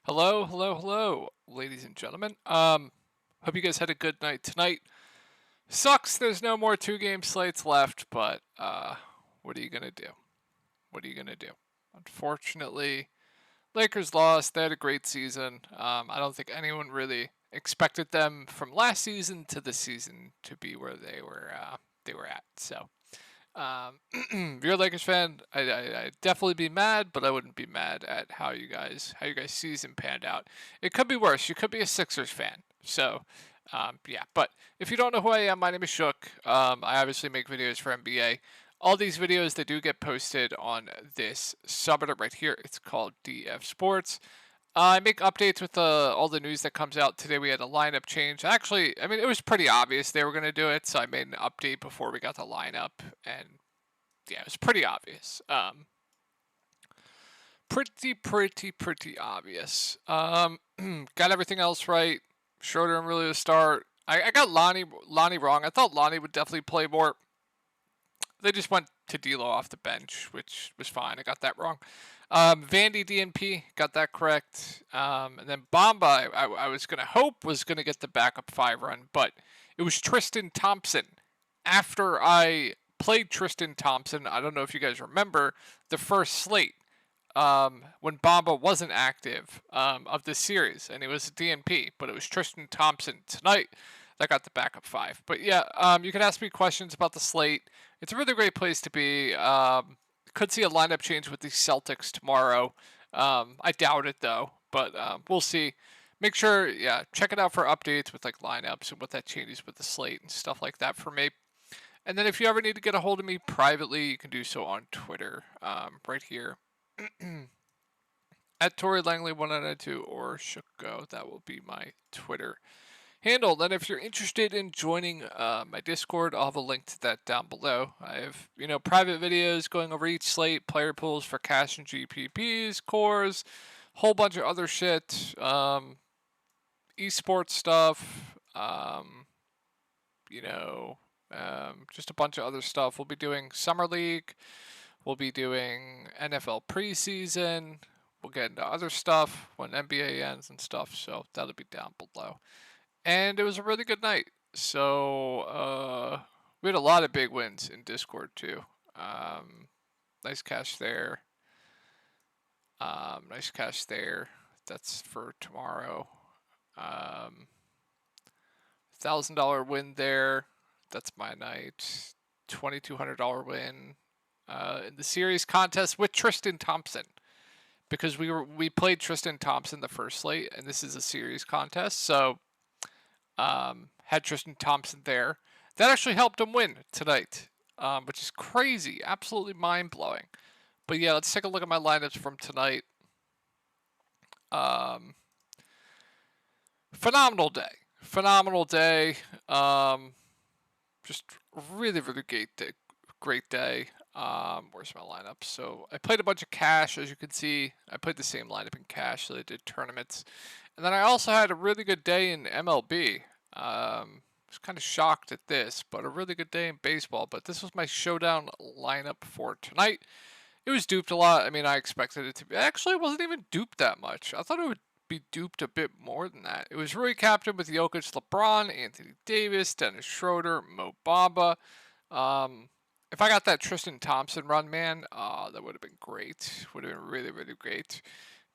Hello, hello, hello, ladies and gentlemen. Hope you guys had a good night tonight. Sucks there's no more two-game slates left, but what are you gonna do? What are you gonna do? Unfortunately, Lakers lost. They had a great season. I don't think anyone really expected them from last season to this season to be where they were at. So if you're a Lakers fan, I'd definitely be mad, but I wouldn't be mad at how you guys season panned out. It could be worse. You could be a Sixers fan. So, yeah. But if you don't know who I am, my name is Shook. I obviously make videos for NBA. All these videos they do get posted on this subreddit right here. It's called DF Sports. I make updates with all the news that comes out. Today we had a lineup change. Actually, I mean, it was pretty obvious they were going to do it, so I made an update before we got the lineup, and yeah, it was pretty obvious. Pretty obvious. Got everything else right. Schroeder and really to start. I got Lonnie wrong. I thought Lonnie would definitely play more. They just went to D'Lo off the bench, which was fine. I got that wrong. Vandy DNP got that correct. And then Bamba, I was gonna hope was gonna get the backup 5 run, but it was Tristan Thompson. After I played Tristan Thompson, I don't know if you guys remember the first slate when Bamba wasn't active of this series, and it was a DNP, but it was Tristan Thompson tonight that got the backup 5. But yeah, you can ask me questions about the slate. It's a really great place to be. Could see a lineup change with the Celtics tomorrow. I doubt it though, but we'll see. Make sure, yeah, check it out for updates with like lineups and what that changes with the slate and stuff like that for me. And then if you ever need to get a hold of me privately, you can do so on Twitter, right here. At Tory Langley 1992 or Shookgo. That will be my Twitter handle. Then if you're interested in joining my Discord, I'll have a link to that down below. I have, private videos going over each slate, player pools for cash and GPPs, cores, whole bunch of other shit, esports stuff, just a bunch of other stuff. We'll be doing Summer League. We'll be doing NFL preseason. We'll get into other stuff when NBA ends and stuff, so that'll be down below. And it was a really good night. So we had a lot of big wins in Discord too. Nice cash there. Nice cash there. That's for tomorrow. $1,000 win there. That's my night. $2,200 win in the series contest with Tristan Thompson, because we played Tristan Thompson the first slate, and this is a series contest. So had Tristan Thompson there. That actually helped him win tonight, which is crazy, absolutely mind blowing. But yeah, let's take a look at my lineups from tonight. Phenomenal day. Just really great day. Where's my lineup? So I played a bunch of cash, as you can see. I played the same lineup in cash, so I did tournaments. And then I also had a really good day in MLB. I was kind of shocked at this, but a really good day in baseball. But this was my showdown lineup for tonight. It was duped a lot. I mean, I expected it to be. Actually, it wasn't even duped that much. I thought it would be duped a bit more than that. It was really captained with Jokic, LeBron, Anthony Davis, Dennis Schroeder, Mo Bamba. If I got that Tristan Thompson run, man, that would have been great. Would have been really, really great.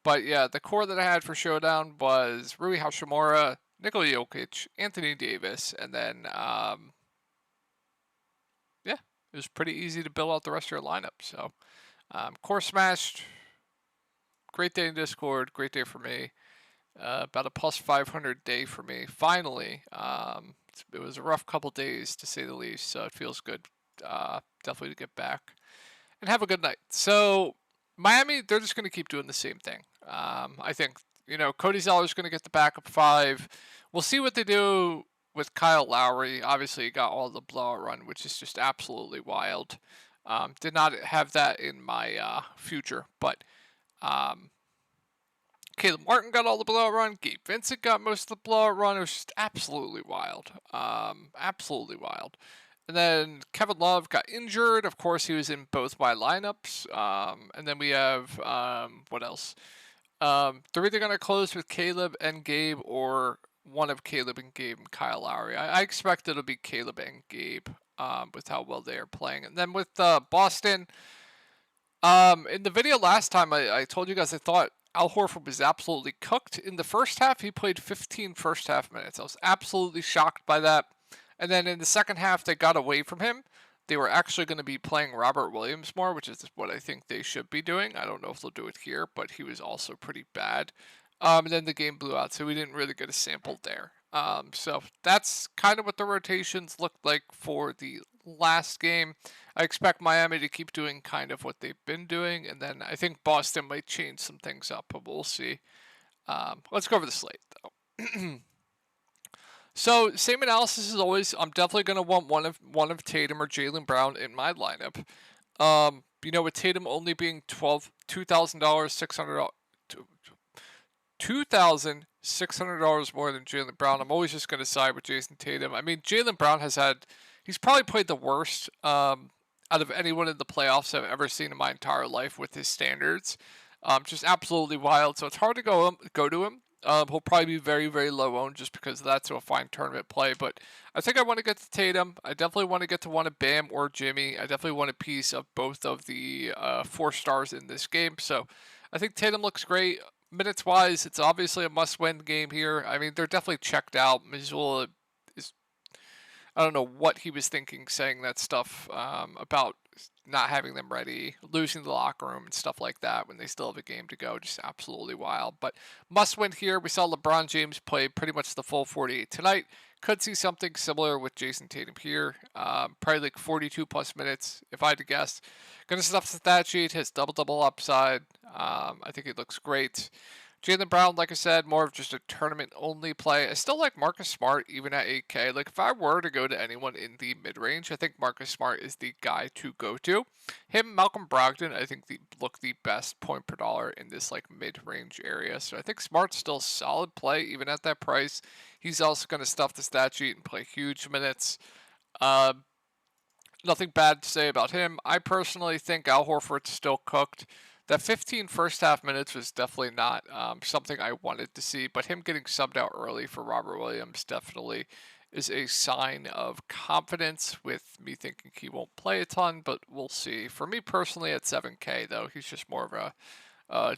But yeah, the core that I had for Showdown was Rui Hachimura, Nikola Jokic, Anthony Davis, and then, yeah, it was pretty easy to build out the rest of your lineup. So, core smashed. Great day in Discord. Great day for me. About a plus 500 day for me. Finally, it was a rough couple days to say the least, so it feels good. Definitely to get back and have a good night. So Miami, they're just going to keep doing the same thing. I think, Cody Zeller's going to get the backup 5. We'll see what they do with Kyle Lowry. Obviously, he got all the blowout run, which is just absolutely wild. Did not have that in my future, but Caleb Martin got all the blowout run. Gabe Vincent got most of the blowout run. It was just absolutely wild. Absolutely wild. And then Kevin Love got injured. Of course, he was in both my lineups. And then we have, what else? They're either going to close with Caleb and Gabe or one of Caleb and Gabe and Kyle Lowry. I expect it'll be Caleb and Gabe with how well they are playing. And then with Boston, in the video last time, I told you guys I thought Al Horford was absolutely cooked. In the first half, he played 15 first half minutes. I was absolutely shocked by that. And then in the second half, they got away from him. They were actually going to be playing Robert Williams more, which is what I think they should be doing. I don't know if they'll do it here, but he was also pretty bad. And then the game blew out, so we didn't really get a sample there. So that's kind of what the rotations looked like for the last game. I expect Miami to keep doing kind of what they've been doing, and then I think Boston might change some things up, but we'll see. Let's go over the slate, though. So same analysis as always. I'm definitely going to want one of Tatum or Jaylen Brown in my lineup. With Tatum only being $2,600 more than Jaylen Brown, I'm always just going to side with Jason Tatum. I mean, Jaylen Brown he's probably played the worst out of anyone in the playoffs I've ever seen in my entire life with his standards. Just absolutely wild. So it's hard to go to him. He'll probably be very, very low owned just because of that, so a fine tournament play. But I think I want to get to Tatum. I definitely want to get to one of Bam or Jimmy. I definitely want a piece of both of the 4 stars in this game. So I think Tatum looks great. Minutes-wise, it's obviously a must-win game here. I mean, they're definitely checked out. Missoula is... I don't know what he was thinking saying that stuff about not having them ready, losing the locker room and stuff like that when they still have a game to go. Just absolutely wild. But must win here. We saw LeBron James play pretty much the full 48 tonight. Could see something similar with Jason Tatum here. Probably like 42 plus minutes, if I had to guess. Gonna stuff the stat sheet, his double-double upside. I think it looks great. Jaylen Brown, like I said, more of just a tournament-only play. I still like Marcus Smart, even at 8K. Like, if I were to go to anyone in the mid-range, I think Marcus Smart is the guy to go to. Him, Malcolm Brogdon, I think look the best point per dollar in this, like, mid-range area. So I think Smart's still solid play, even at that price. He's also going to stuff the stat sheet and play huge minutes. Nothing bad to say about him. I personally think Al Horford's still cooked. That 15 first half minutes was definitely not something I wanted to see, but him getting subbed out early for Robert Williams definitely is a sign of confidence, with me thinking he won't play a ton, but we'll see. For me personally at 7K, though, he's just more of a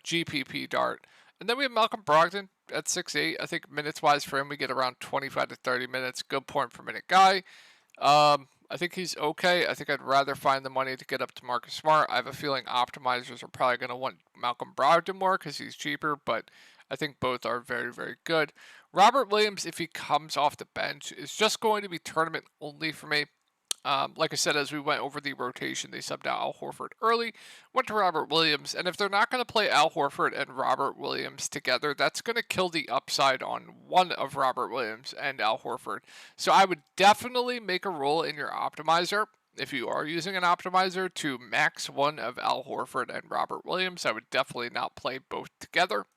GPP dart. And then we have Malcolm Brogdon at 6'8". I think minutes-wise for him, we get around 25 to 30 minutes. Good point per minute guy. I think he's okay. I think I'd rather find the money to get up to Marcus Smart. I have a feeling optimizers are probably going to want Malcolm Brogdon more because he's cheaper, but I think both are very, very good. Robert Williams, if he comes off the bench, is just going to be tournament only for me. Like I said, as we went over the rotation, they subbed out Al Horford early, went to Robert Williams, and if they're not going to play Al Horford and Robert Williams together, that's going to kill the upside on one of Robert Williams and Al Horford. So I would definitely make a rule in your optimizer, if you are using an optimizer, to max one of Al Horford and Robert Williams. I would definitely not play both together.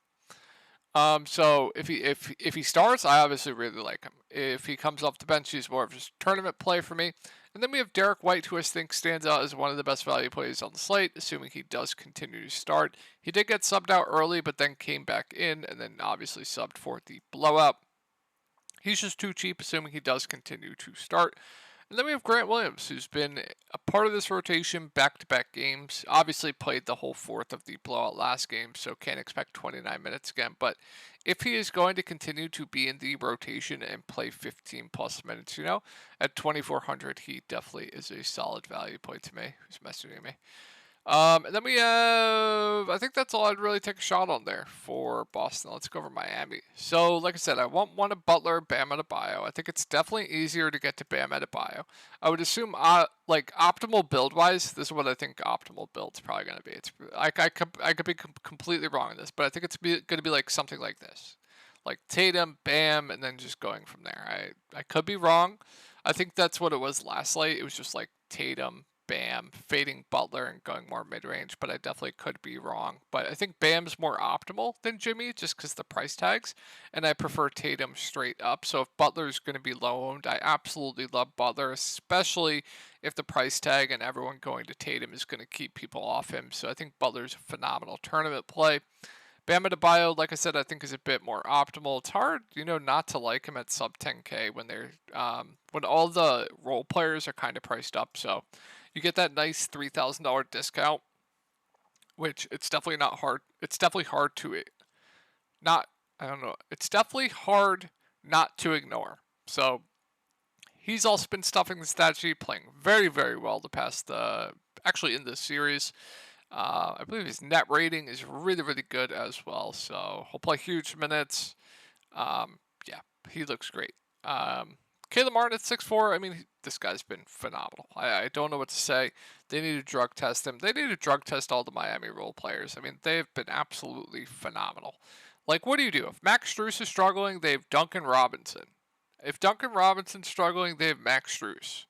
So if he starts, I obviously really like him. If he comes off the bench, he's more of just tournament play for me. And then we have Derek White, who I think stands out as one of the best value plays on the slate, assuming he does continue to start. He did get subbed out early, but then came back in, and then obviously subbed for the blowout. He's just too cheap, assuming he does continue to start. And then we have Grant Williams, who's been a part of this rotation back-to-back games. Obviously played the whole fourth of the blowout last game, so can't expect 29 minutes again. But if he is going to continue to be in the rotation and play 15-plus minutes, at 2,400, he definitely is a solid value play to me. Who's messaging me? And then we have, I think that's all I'd really take a shot on there for Boston. Let's go over Miami. So, like I said, I want one of Butler, Bam Adebayo. I think it's definitely easier to get to Bam Adebayo. I would assume, like, optimal build-wise, this is what I think optimal build's probably going to be. It's I could be completely wrong on this, but I think it's going to be like something like this. Like Tatum, Bam, and then just going from there. I could be wrong. I think that's what it was last night. It was just like Tatum, Bam, fading Butler and going more mid-range, but I definitely could be wrong. But I think Bam's more optimal than Jimmy just because the price tags, and I prefer Tatum straight up. So if Butler's going to be low-owned, I absolutely love Butler, especially if the price tag and everyone going to Tatum is going to keep people off him. So I think Butler's a phenomenal tournament play. Bam Adebayo, like I said, I think is a bit more optimal. It's hard, not to like him at sub 10K when they're when all the role players are kind of priced up. So you get that nice $3,000 discount, which it's definitely not hard. It's definitely hard to not. I don't know. It's definitely hard not to ignore. So he's also been stuffing the stat sheet, playing very, very well actually in this series. I believe his net rating is really, really good as well. So he'll play huge minutes. Yeah, he looks great. Caleb Martin at 6'4". I mean, this guy's been phenomenal. I don't know what to say. They need to drug test him. They need to drug test all the Miami role players. I mean, they've been absolutely phenomenal. Like, what do you do? If Max Strus is struggling, they have Duncan Robinson. If Duncan Robinson's struggling, they have Max Strus.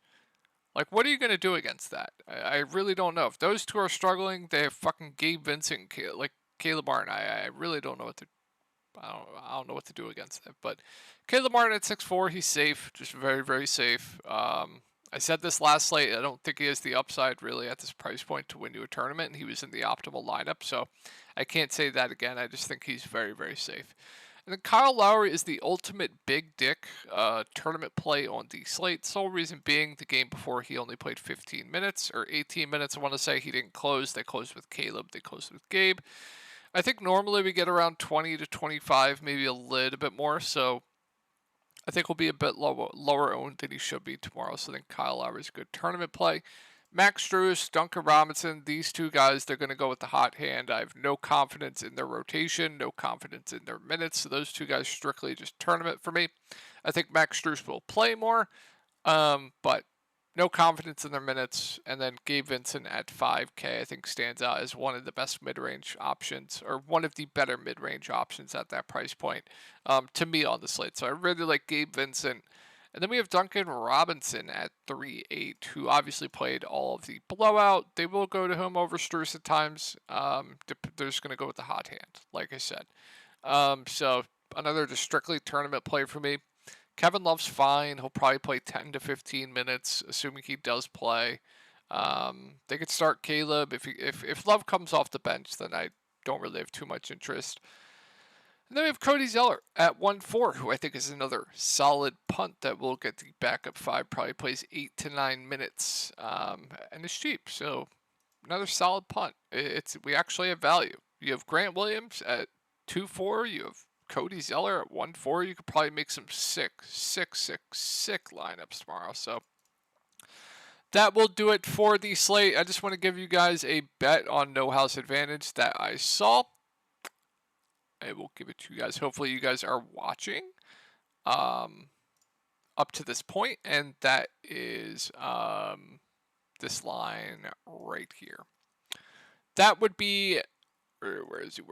Like, what are you going to do against that? I really don't know. If those two are struggling, they have fucking Gabe Vincent, like Caleb Martin. I really don't know what to. I don't know what to do against that. But Caleb Martin at 6'4", he's safe, just very, very safe. I said this last slate. I don't think he has the upside really at this price point to win you a tournament, and he was in the optimal lineup. So I can't say that again. I just think he's very, very safe. And then Kyle Lowry is the ultimate big dick tournament play on the slate. Sole reason being the game before he only played 15 minutes or 18 minutes. I want to say he didn't close. They closed with Caleb. They closed with Gabe. I think normally we get around 20 to 25, maybe a little bit more. So I think we'll be a bit lower owned than he should be tomorrow. So I think Kyle Lowry is a good tournament play. Max Strus, Duncan Robinson, these two guys, they're going to go with the hot hand. I have no confidence in their rotation, no confidence in their minutes. So those two guys strictly just tournament for me. I think Max Strus will play more, but no confidence in their minutes. And then Gabe Vincent at 5K, I think stands out as one of the best mid-range options, or one of the better mid-range options at that price point to me on the slate. So I really like Gabe Vincent. And then we have Duncan Robinson at 3.8, who obviously played all of the blowout. They will go to him over Strus at times. They're just going to go with the hot hand, like I said. So another just strictly tournament play for me. Kevin Love's fine. He'll probably play 10 to 15 minutes, assuming he does play. They could start Caleb. If Love comes off the bench, then I don't really have too much interest. And then we have Cody Zeller at 1.4, who I think is another solid punt that will get the backup 5. Probably plays 8 to 9 minutes, and is cheap. So another solid punt. We actually have value. You have Grant Williams at 2.4. You have Cody Zeller at 1.4. You could probably make some sick lineups tomorrow. So that will do it for the slate. I just want to give you guys a bet on No House Advantage that I saw. I will give it to you guys. Hopefully you guys are watching up to this point, and that is this line right here. That would be, where is he?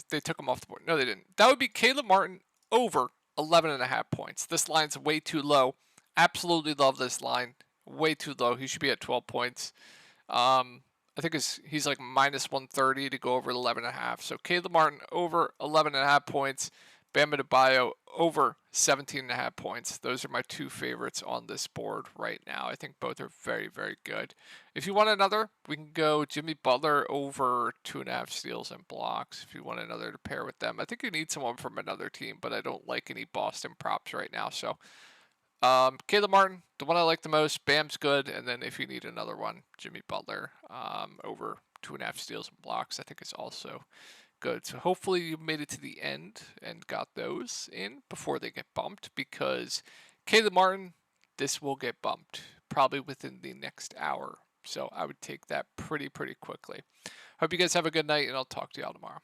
They took him off the board. No, they didn't. That would be Caleb Martin over 11.5 points. This line's way too low. Absolutely love this line. Way too low. He should be at 12 points. I think he's like minus 130 to go over 11.5. So Caleb Martin over 11.5 points. Bam Adebayo over 17.5 points. Those are my two favorites on this board right now. I think both are very, very good. If you want another, we can go Jimmy Butler over 2.5 steals and blocks. If you want another to pair with them, I think you need someone from another team, but I don't like any Boston props right now. So Caleb Martin, the one I like the most. Bam's good, and then if you need another one, Jimmy Butler over 2.5 steals and blocks, I think is also good. So hopefully you made it to the end and got those in before they get bumped, because Caleb Martin, this will get bumped probably within the next hour. So I would take that pretty quickly. Hope you guys have a good night, and I'll talk to y'all tomorrow.